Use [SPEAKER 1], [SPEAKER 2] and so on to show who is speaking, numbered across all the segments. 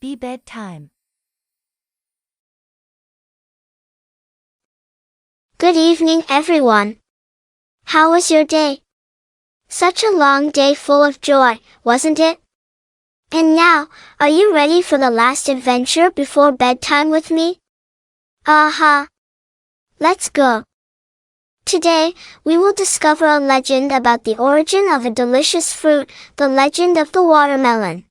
[SPEAKER 1] Be bedtime.
[SPEAKER 2] Good evening, everyone. How was your day? Such a long day full of joy, wasn't it? And now, are you ready for the last adventure before bedtime with me? Aha! Let's go. Today, we will discover a legend about the origin of a delicious fruit, the legend of the watermelon.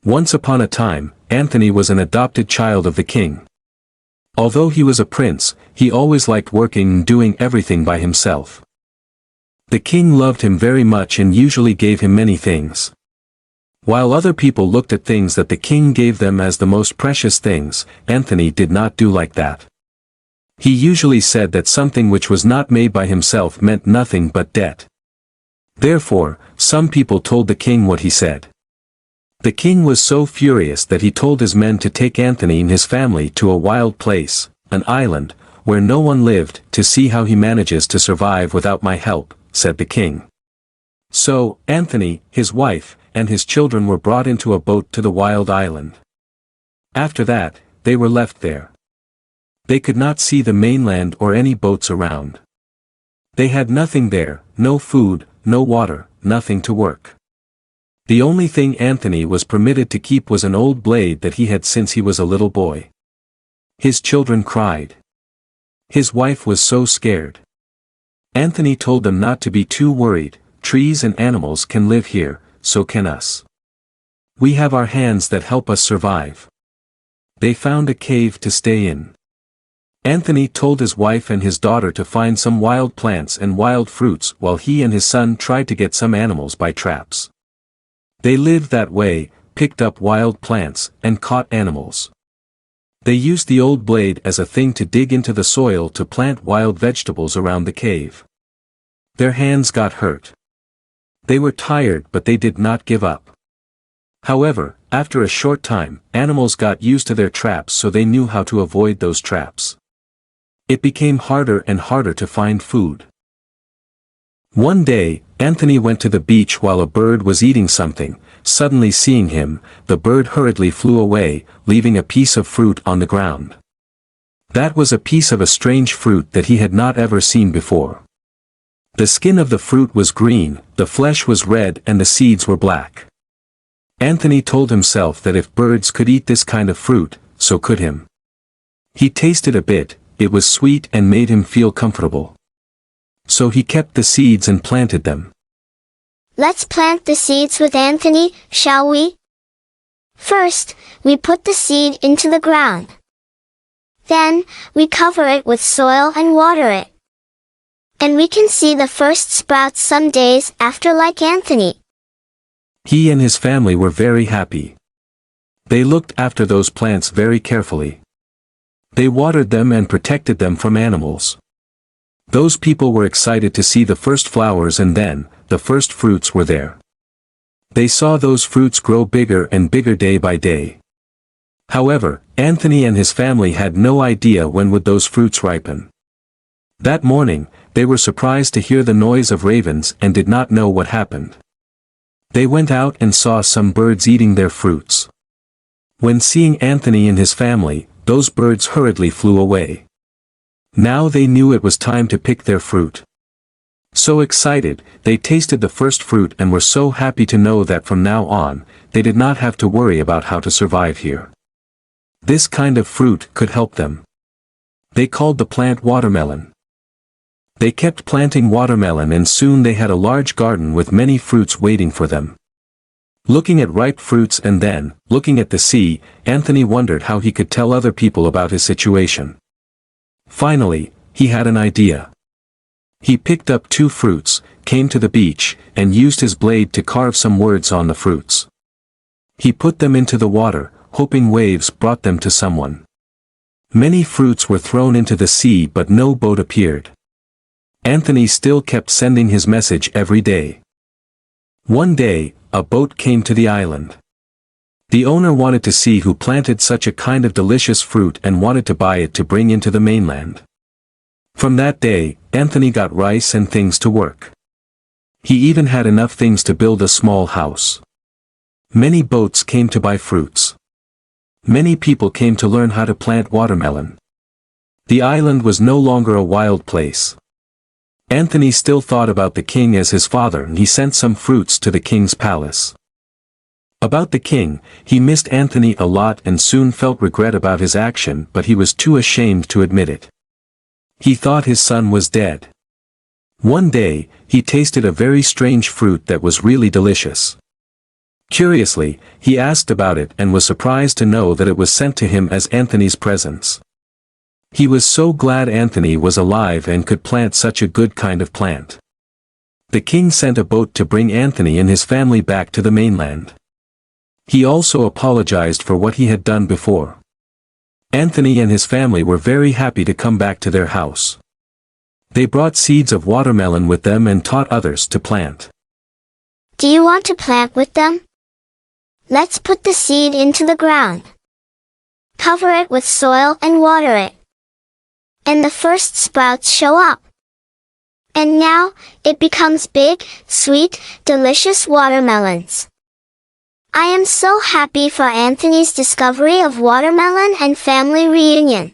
[SPEAKER 3] Once upon a time, Anthony was an adopted child of the king. Although he was a prince, he always liked working and doing everything by himself. The king loved him very much and usually gave him many things. While other people looked at things that the king gave them as the most precious things, Anthony did not do like that. He usually said that something which was not made by himself meant nothing but debt. Therefore, some people told the king what he said. The king was so furious that he told his men to take Anthony and his family to a wild place, an island, where no one lived, to see how he manages to survive without my help, said the king. So, Anthony, his wife, and his children were brought into a boat to the wild island. After that, they were left there. They could not see the mainland or any boats around. They had nothing there, no food, no water, nothing to work. The only thing Anthony was permitted to keep was an old blade that he had since he was a little boy. His children cried. His wife was so scared. Anthony told them not to be too worried. Trees and animals can live here, so can us. We have our hands that help us survive. They found a cave to stay in. Anthony told his wife and his daughter to find some wild plants and wild fruits while he and his son tried to get some animals by traps. They lived that way, picked up wild plants, and caught animals. They used the old blade as a thing to dig into the soil to plant wild vegetables around the cave. Their hands got hurt. They were tired but they did not give up. However, after a short time, animals got used to their traps so they knew how to avoid those traps. It became harder and harder to find food. One day, Anthony went to the beach while a bird was eating something. Suddenly seeing him, the bird hurriedly flew away, leaving a piece of fruit on the ground. That was a piece of a strange fruit that he had not ever seen before. The skin of the fruit was green, the flesh was red and the seeds were black. Anthony told himself that if birds could eat this kind of fruit, so could him. He tasted a bit, it was sweet and made him feel comfortable. So he kept the seeds and planted them.
[SPEAKER 2] Let's plant the seeds with Anthony, shall we? First, we put the seed into the ground. Then, we cover it with soil and water it. And we can see the first sprouts some days after like Anthony.
[SPEAKER 3] He and his family were very happy. They looked after those plants very carefully. They watered them and protected them from animals. Those people were excited to see the first flowers and then, the first fruits were there. They saw those fruits grow bigger and bigger day by day. However, Anthony and his family had no idea when would those fruits ripen. That morning, they were surprised to hear the noise of ravens and did not know what happened. They went out and saw some birds eating their fruits. When seeing Anthony and his family, those birds hurriedly flew away. Now they knew it was time to pick their fruit. So excited, they tasted the first fruit and were so happy to know that from now on, they did not have to worry about how to survive here. This kind of fruit could help them. They called the plant watermelon. They kept planting watermelon and soon they had a large garden with many fruits waiting for them. Looking at ripe fruits and then, looking at the sea, Anthony wondered how he could tell other people about his situation. Finally, he had an idea. He picked up 2 fruits, came to the beach, and used his blade to carve some words on the fruits. He put them into the water, hoping waves brought them to someone. Many fruits were thrown into the sea but no boat appeared. Anthony still kept sending his message every day. One day, a boat came to the island. The owner wanted to see who planted such a kind of delicious fruit and wanted to buy it to bring into the mainland. From that day, Anthony got rice and things to work. He even had enough things to build a small house. Many boats came to buy fruits. Many people came to learn how to plant watermelon. The island was no longer a wild place. Anthony still thought about the king as his father, and he sent some fruits to the king's palace. About the king, he missed Anthony a lot and soon felt regret about his action, but he was too ashamed to admit it. He thought his son was dead. One day, he tasted a very strange fruit that was really delicious. Curiously, he asked about it and was surprised to know that it was sent to him as Anthony's presents. He was so glad Anthony was alive and could plant such a good kind of plant. The king sent a boat to bring Anthony and his family back to the mainland. He also apologized for what he had done before. Anthony and his family were very happy to come back to their house. They brought seeds of watermelon with them and taught others to plant.
[SPEAKER 2] Do you want to plant with them? Let's put the seed into the ground. Cover it with soil and water it. And the first sprouts show up. And now, it becomes big, sweet, delicious watermelons. I am so happy for Anthony's discovery of watermelon and family reunion.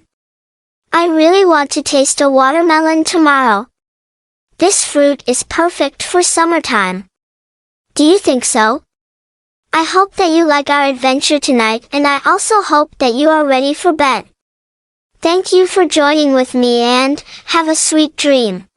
[SPEAKER 2] I really want to taste a watermelon tomorrow. This fruit is perfect for summertime. Do you think so? I hope that you like our adventure tonight, and I also hope that you are ready for bed. Thank you for joining with me and have a sweet dream.